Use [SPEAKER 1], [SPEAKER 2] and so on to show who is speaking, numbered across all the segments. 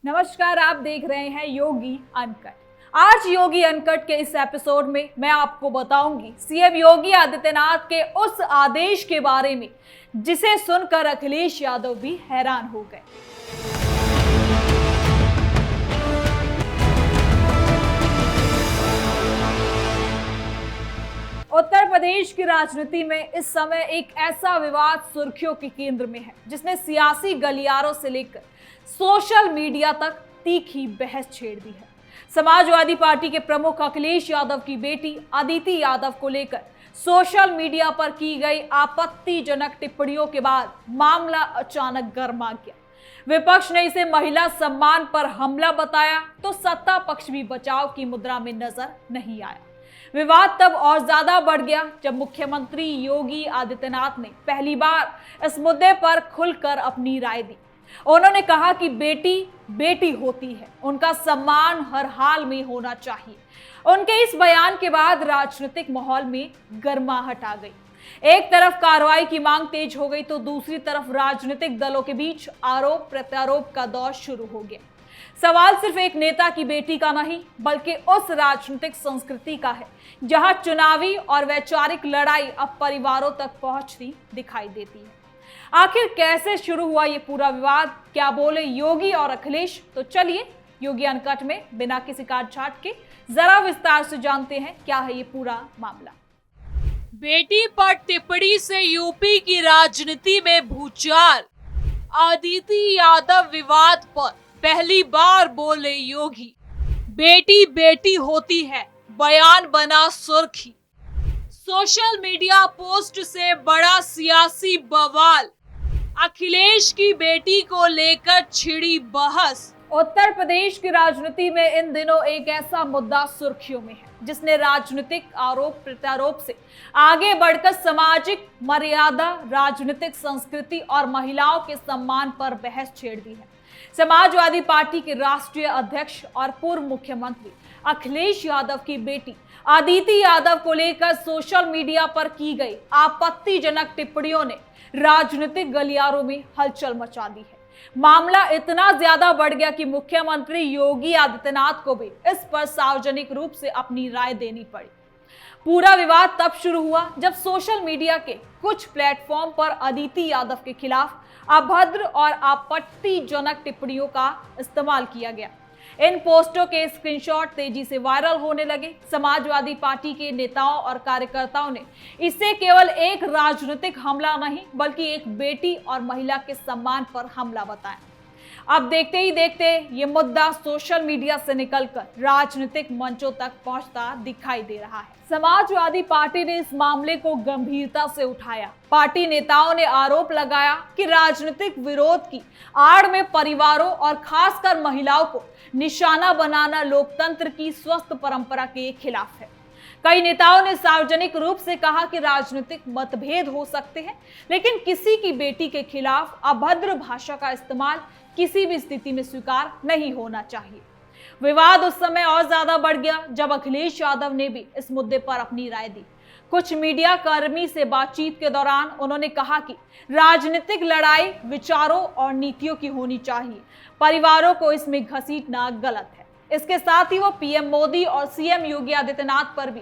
[SPEAKER 1] नमस्कार, आप देख रहे हैं योगी अनकट। आज योगी अनकट के इस एपिसोड में मैं आपको बताऊंगी सीएम योगी आदित्यनाथ के उस आदेश के बारे में जिसे सुनकर अखिलेश यादव भी हैरान हो गए। उत्तर प्रदेश की राजनीति में इस समय एक ऐसा विवाद सुर्खियों के केंद्र में है जिसने सियासी गलियारों से लेकर सोशल मीडिया तक तीखी बहस छेड़ दी है। समाजवादी पार्टी के प्रमुख अखिलेश यादव की बेटी अदिति यादव को लेकर सोशल मीडिया पर की गई आपत्तिजनक टिप्पणियों के बाद मामला अचानक गर्मा गया। विपक्ष ने इसे महिला सम्मान पर हमला बताया तो सत्ता पक्ष भी बचाव की मुद्रा में नजर नहीं आया। विवाद तब और ज्यादा बढ़ गया जब मुख्यमंत्री योगी आदित्यनाथ ने पहली बार इस मुद्दे पर खुलकर अपनी राय दी। उन्होंने कहा कि बेटी बेटी होती है, उनका सम्मान हर हाल में होना चाहिए। उनके इस बयान के बाद राजनीतिक माहौल में गर्माहट आ गई। एक तरफ कार्रवाई की मांग तेज हो गई तो दूसरी तरफ राजनीतिक दलों के बीच आरोप प्रत्यारोप का दौर शुरू हो गया। सवाल सिर्फ एक नेता की बेटी का नहीं बल्कि उस राजनीतिक संस्कृति का है जहां चुनावी और वैचारिक लड़ाई अब परिवारों तक पहुंचती दिखाई देती है। आखिर कैसे शुरू हुआ ये पूरा विवाद, क्या बोले योगी और अखिलेश, तो चलिए योगी अनकट में बिना किसी काट-छांट के जरा विस्तार से जानते हैं क्या है ये पूरा मामला।
[SPEAKER 2] बेटी पर टिप्पणी से यूपी की राजनीति में भूचाल। अदिति यादव विवाद पर पहली बार बोले योगी, बेटी बेटी होती है, बयान बना सुर्खी। सोशल मीडिया पोस्ट से बड़ा सियासी बवाल, अखिलेश की बेटी को लेकर छिड़ी बहस।
[SPEAKER 1] उत्तर प्रदेश की राजनीति में इन दिनों एक ऐसा मुद्दा सुर्खियों में है जिसने राजनीतिक आरोप प्रत्यारोप से आगे बढ़कर सामाजिक मर्यादा, राजनीतिक संस्कृति और महिलाओं के सम्मान पर बहस छेड़ दी है। समाजवादी पार्टी के राष्ट्रीय अध्यक्ष और पूर्व मुख्यमंत्री अखिलेश यादव की बेटी अदिति यादव को लेकर सोशल मीडिया पर की गई आपत्तिजनक टिप्पणियों ने राजनीतिक गलियारों में हलचल मचा दी है। मामला इतना ज्यादा बढ़ गया कि मुख्यमंत्री योगी आदित्यनाथ को भी इस पर सार्वजनिक रूप से अपनी राय देनी पड़ी। पूरा विवाद तब शुरू हुआ जब सोशल मीडिया के कुछ प्लेटफॉर्म पर अदिति यादव के खिलाफ अभद्र और आपत्तिजनक टिप्पणियों का इस्तेमाल किया गया। इन पोस्टों के स्क्रीनशॉट तेजी से वायरल होने लगे। समाजवादी पार्टी के नेताओं और कार्यकर्ताओं ने इसे केवल एक राजनीतिक हमला नहीं बल्कि एक बेटी और महिला के सम्मान पर हमला बताया। अब देखते ही देखते ये मुद्दा सोशल मीडिया से निकलकर राजनीतिक मंचों तक पहुंचता दिखाई दे रहा है। समाजवादी पार्टी ने इस मामले को गंभीरता से उठाया। पार्टी नेताओं ने आरोप लगाया कि राजनीतिक विरोध की आड़ में परिवारों और खासकर महिलाओं को निशाना बनाना लोकतंत्र की स्वस्थ परंपरा के खिलाफ है। कई नेताओं ने सार्वजनिक रूप से कहा कि राजनीतिक मतभेद हो सकते हैं लेकिन किसी की बेटी के खिलाफ अभद्र भाषा का इस्तेमाल किसी भी स्थिति में स्वीकार नहीं होना चाहिए। विवाद उस समय और ज्यादा बढ़ गया जब अखिलेश यादव ने भी इस मुद्दे पर अपनी राय दी। कुछ मीडिया कर्मी से बातचीत के दौरान उन्होंने कहा कि राजनीतिक लड़ाई विचारों और नीतियों की होनी चाहिए, परिवारों को इसमें घसीटना गलत है। इसके साथ ही वो पीएम मोदी और सीएम योगी आदित्यनाथ पर भी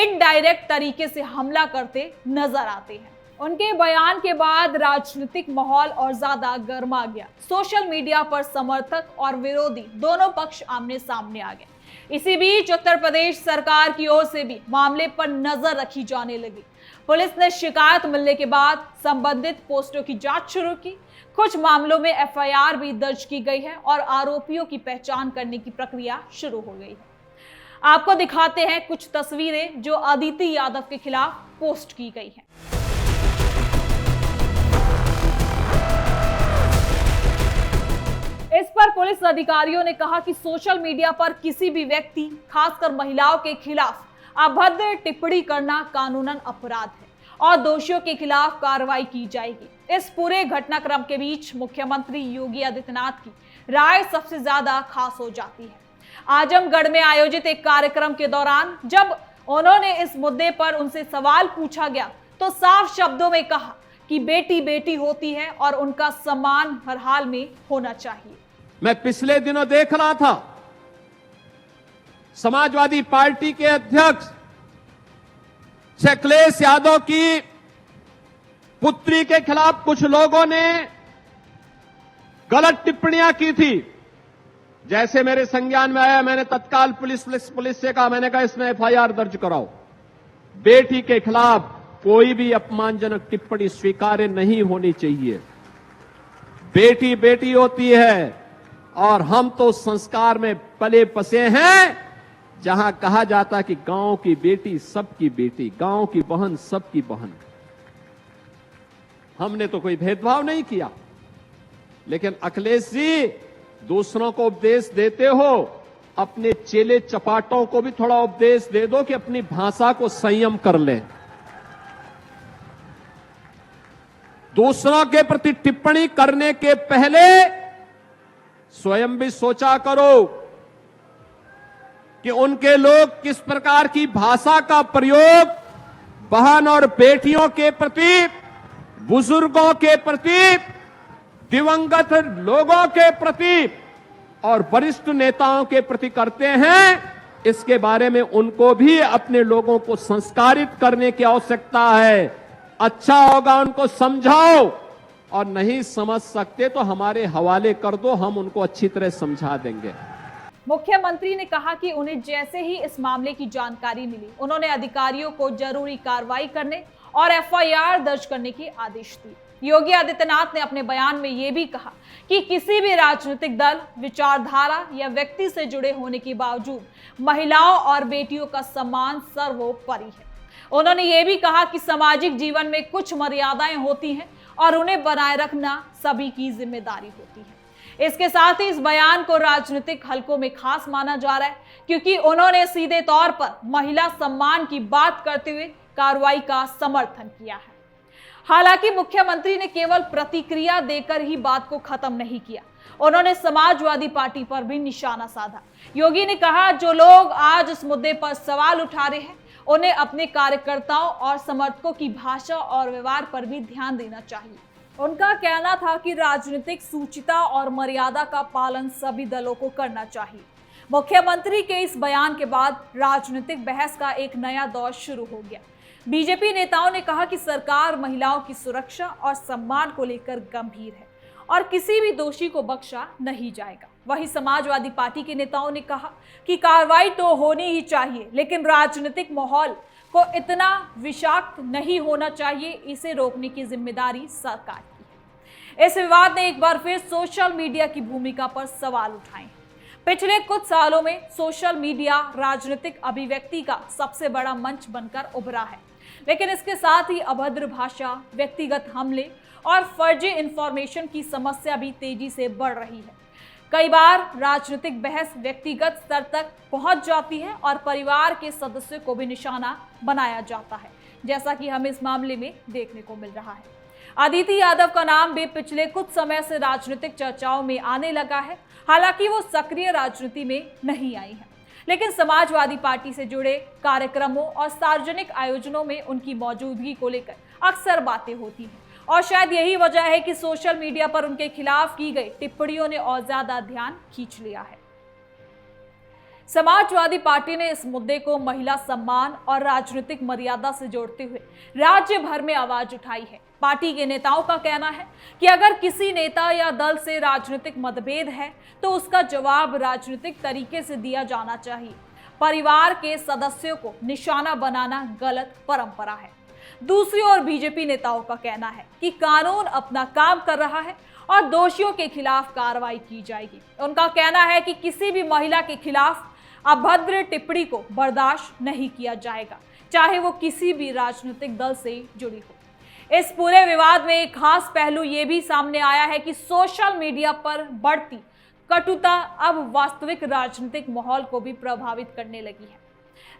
[SPEAKER 1] इनडायरेक्ट तरीके से हमला करते नजर आते हैं। उनके बयान के बाद राजनीतिक माहौल और ज्यादा गर्मा गया। सोशल मीडिया पर समर्थक और विरोधी दोनों पक्ष आमने सामने आ गए। इसी बीच उत्तर प्रदेश सरकार की ओर से भी मामले पर नजर रखी जाने लगी। पुलिस ने शिकायत मिलने के बाद संबंधित पोस्टों की जांच शुरू की। कुछ मामलों में एफआईआर भी दर्ज की गई है और आरोपियों की पहचान करने की प्रक्रिया शुरू हो गई है। आपको दिखाते हैं कुछ तस्वीरें जो अदिति यादव के खिलाफ पोस्ट की गई हैं। इस पर पुलिस अधिकारियों ने कहा कि सोशल मीडिया पर किसी भी व्यक्ति, खासकर महिलाओं के खिलाफ अभद्र टिप्पणी करना कानूनन अपराध है और दोषियों के खिलाफ कार्रवाई की जाएगी। इस पूरे घटनाक्रम के बीच मुख्यमंत्री योगी आदित्यनाथ की राय सबसे ज्यादा खास हो जाती है। आजमगढ़ में आयोजित एक कार्यक्रम के दौरान जब उन्होंने इस मुद्दे पर उनसे सवाल पूछा गया तो साफ शब्दों में कहा कि बेटी बेटी होती है और उनका सम्मान हर हाल में होना चाहिए।
[SPEAKER 3] मैं पिछले दिनों देख रहा था, समाजवादी पार्टी के अध्यक्ष अखिलेश यादव की पुत्री के खिलाफ कुछ लोगों ने गलत टिप्पणियां की थी। जैसे मेरे संज्ञान में आया, मैंने तत्काल पुलिस से कहा, मैंने कहा इसमें एफआईआर दर्ज कराओ। बेटी के खिलाफ कोई भी अपमानजनक टिप्पणी स्वीकार्य नहीं होनी चाहिए। बेटी बेटी होती है और हम तो संस्कार में पले बसे हैं, जहां कहा जाता कि गांव की बेटी सबकी बेटी, गांव की बहन सबकी बहन। हमने तो कोई भेदभाव नहीं किया, लेकिन अखिलेश जी दूसरों को उपदेश देते हो, अपने चेले चपाटों को भी थोड़ा उपदेश दे दो कि अपनी भाषा को संयम कर ले। दूसरों के प्रति टिप्पणी करने के पहले स्वयं भी सोचा करो कि उनके लोग किस प्रकार की भाषा का प्रयोग बहन और बेटियों के प्रति, बुजुर्गों के प्रति, दिवंगत लोगों के प्रति और वरिष्ठ नेताओं के प्रति करते हैं। इसके बारे में उनको भी अपने लोगों को संस्कारित करने की आवश्यकता है। अच्छा होगा उनको समझाओ, और नहीं समझ सकते तो हमारे हवाले कर दो, हम उनको अच्छी तरह समझा देंगे।
[SPEAKER 1] मुख्यमंत्री ने कहा कि उन्हें जैसे ही इस मामले की जानकारी मिली, उन्होंने अधिकारियों को जरूरी कार्रवाई करने और एफआईआर दर्ज करने के आदेश दिए। योगी आदित्यनाथ ने अपने बयान में यह भी कहा कि किसी भी राजनीतिक दल, विचारधारा या व्यक्ति से जुड़े होने के बावजूद महिलाओं और बेटियों का सम्मान सर्वोपरि है। उन्होंने ये भी कहा कि सामाजिक जीवन में कुछ मर्यादाएं होती हैं और उन्हें बनाए रखना सभी की जिम्मेदारी होती है। इसके साथ ही इस बयान को राजनीतिक हलकों में खास माना जा रहा है, क्योंकि उन्होंने सीधे तौर पर महिला सम्मान की बात करते हुए कार्रवाई का समर्थन किया है। हालांकि मुख्यमंत्री ने केवल प्रतिक्रिया देकर ही बात को खत्म नहीं किया, उन्होंने समाजवादी पार्टी पर भी निशाना साधा। योगी ने कहा, जो लोग आज इस मुद्दे पर सवाल उठा रहे हैं, उन्हें अपने कार्यकर्ताओं और समर्थकों की भाषा और व्यवहार पर भी ध्यान देना चाहिए। उनका कहना था कि राजनीतिक सूचिता और मर्यादा का पालन सभी दलों को करना चाहिए। मुख्यमंत्री के इस बयान के बाद राजनीतिक बहस का एक नया दौर शुरू हो गया। बीजेपी नेताओं ने कहा कि सरकार महिलाओं की सुरक्षा और सम्मान को लेकर गंभीर है और किसी भी दोषी को बख्शा नहीं जाएगा। वहीं समाजवादी पार्टी के नेताओं ने कहा कि कार्रवाई तो होनी ही चाहिए, लेकिन राजनीतिक माहौल को इतना विषाक्त नहीं होना चाहिए, इसे रोकने की जिम्मेदारी सरकार की है। इस विवाद ने एक बार फिर सोशल मीडिया की भूमिका पर सवाल उठाए। पिछले कुछ सालों में सोशल मीडिया राजनीतिक अभिव्यक्ति का सबसे बड़ा मंच बनकर उभरा है, लेकिन इसके साथ ही अभद्र भाषा, व्यक्तिगत हमले और फर्जी इंफॉर्मेशन की समस्या भी तेजी से बढ़ रही है। कई बार राजनीतिक बहस व्यक्तिगत स्तर तक पहुंच जाती है और परिवार के सदस्यों को भी निशाना बनाया जाता है, जैसा कि हमें इस मामले में देखने को मिल रहा है। अदिति यादव का नाम भी पिछले कुछ समय से राजनीतिक चर्चाओं में आने लगा है। हालांकि वो सक्रिय राजनीति में नहीं आई है, लेकिन समाजवादी पार्टी से जुड़े कार्यक्रमों और सार्वजनिक आयोजनों में उनकी मौजूदगी को लेकर अक्सर बातें होती हैं और शायद यही वजह है कि सोशल मीडिया पर उनके खिलाफ की गई टिप्पणियों ने और ज्यादा ध्यान खींच लिया है। समाजवादी पार्टी ने इस मुद्दे को महिला सम्मान और राजनीतिक मर्यादा से जोड़ते हुए राज्य भर में आवाज उठाई है। पार्टी के नेताओं का कहना है कि अगर किसी नेता या दल से राजनीतिक मतभेद है तो उसका जवाब राजनीतिक तरीके से दिया जाना चाहिए। परिवार के सदस्यों को निशाना बनाना गलत परंपरा है। दूसरी ओर बीजेपी नेताओं का कहना है कि कानून अपना काम कर रहा है और दोषियों के खिलाफ कार्रवाई की जाएगी। उनका कहना है कि किसी भी महिला के खिलाफ अभद्र टिप्पणी को बर्दाश्त नहीं किया जाएगा, चाहे वो किसी भी राजनीतिक दल से जुड़ी हो। इस पूरे विवाद में एक खास पहलू ये भी सामने आया है कि सोशल मीडिया पर बढ़ती कटुता अब वास्तविक राजनीतिक माहौल को भी प्रभावित करने लगी है।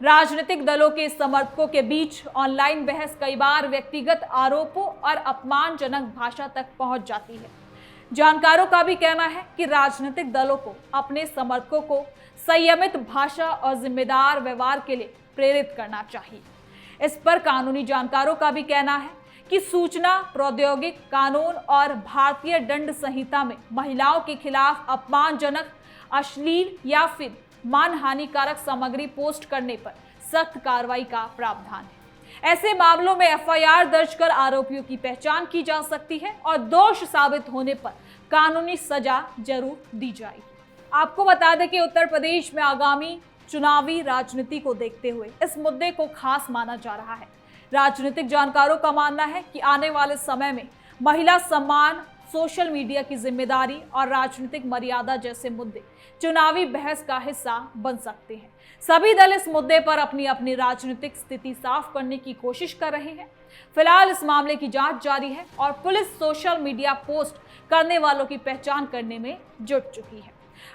[SPEAKER 1] राजनीतिक दलों के समर्थकों के बीच ऑनलाइन बहस कई बार व्यक्तिगत आरोपों और अपमानजनक भाषा तक पहुंच जाती है। जानकारों का भी कहना है कि राजनीतिक दलों को अपने समर्थकों को संयमित भाषा और जिम्मेदार व्यवहार के लिए प्रेरित करना चाहिए। इस पर कानूनी जानकारों का भी कहना है कि सूचना प्रौद्योगिकी कानून और भारतीय दंड संहिता में महिलाओं के खिलाफ अपमानजनक, अश्लील या फिर मानहानिकारक सामग्री पोस्ट करने पर सख्त कार्रवाई का प्रावधान है। ऐसे मामलों में एफआईआर दर्ज कर आरोपियों की पहचान की जा सकती है और दोष साबित होने पर कानूनी सजा जरूर दी जाएगी। आपको बता दें कि उत्तर प्रदेश में आगामी चुनावी राजनीति को देखते हुए इस मुद्दे को खास माना जा रहा है। राजनीतिक जानकारों का मानना है कि आने वाले समय में महिला सम्मान, सोशल मीडिया की जिम्मेदारी और राजनीतिक मर्यादा जैसे मुद्दे चुनावी बहस का हिस्सा बन सकते हैं। सभी दल इस मुद्दे पर अपनी अपनी राजनीतिक स्थिति साफ करने की कोशिश कर रहे हैं। फिलहाल इस मामले की जांच जारी है और पुलिस सोशल मीडिया पोस्ट करने वालों की पहचान करने में जुट चुकी है।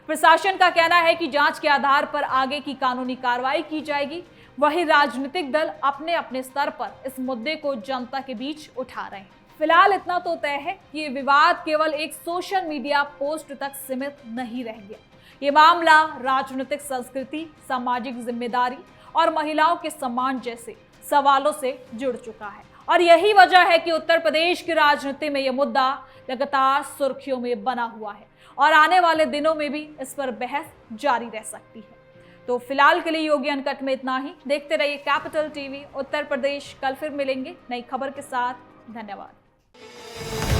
[SPEAKER 1] प्रशासन का कहना है कि जांच के आधार पर आगे की कानूनी कार्रवाई की जाएगी। वहीं राजनीतिक दल अपने अपने स्तर पर इस मुद्दे को जनता के बीच उठा रहे हैं। फिलहाल इतना तो तय है कि ये विवाद केवल एक सोशल मीडिया पोस्ट तक सीमित नहीं रह गया। ये मामला राजनीतिक संस्कृति, सामाजिक जिम्मेदारी और महिलाओं के सम्मान जैसे सवालों से जुड़ चुका है और यही वजह है कि उत्तर प्रदेश की राजनीति में यह मुद्दा लगातार सुर्खियों में बना हुआ है और आने वाले दिनों में भी इस पर बहस जारी रह सकती है। तो फिलहाल के लिए योगी अनकट में इतना ही। देखते रहिए कैपिटल टीवी उत्तर प्रदेश। कल फिर मिलेंगे नई खबर के साथ। धन्यवाद।